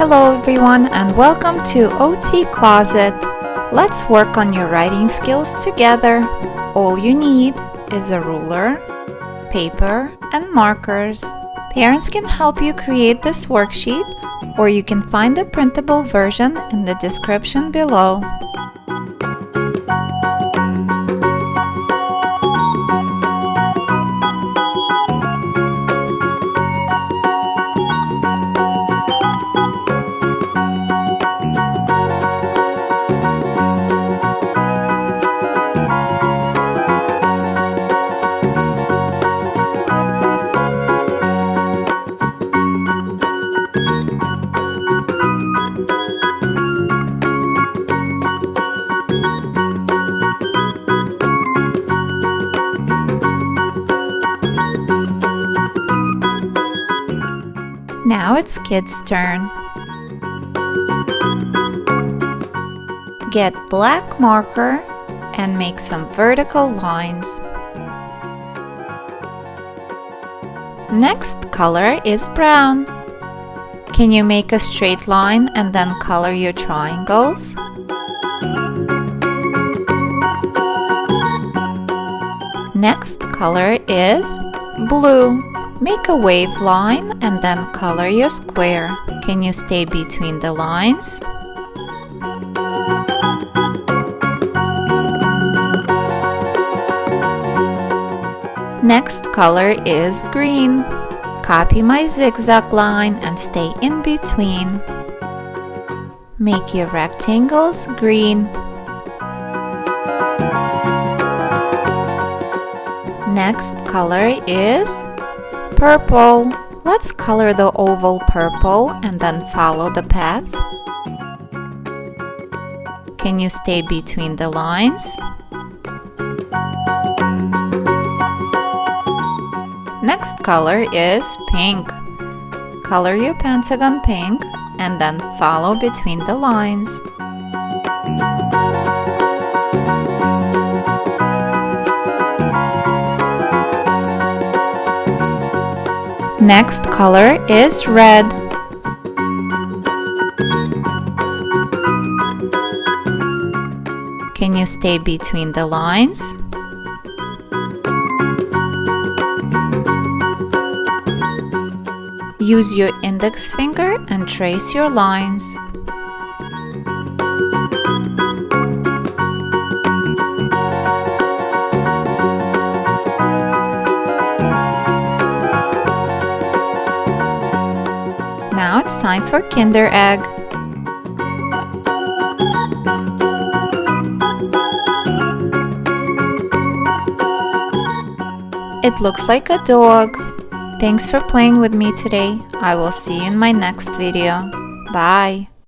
Hello everyone and welcome to OT Closet. Let's work on your writing skills together. All you need is a ruler, paper, and markers. Parents can help you create this worksheet, or you can find the printable version in the description below. Now it's kids' turn. Get black marker and make some vertical lines. Next color is brown. Can you make a straight line and then color your triangles? Next color is blue. Make a wave line and then color your square. Can you stay between the lines? Next color is green. Copy my zigzag line and stay in between. Make your rectangles green. Next color is purple. Let's color the oval purple and then follow the path. Can you stay between the lines? Next color is pink. Color your pentagon pink and then follow between the lines. Next color is red. Can you stay between the lines? Use your index finger and trace your lines. Now it's time for Kinder Egg. It looks like a dog. Thanks for playing with me today. I will see you in my next video. Bye.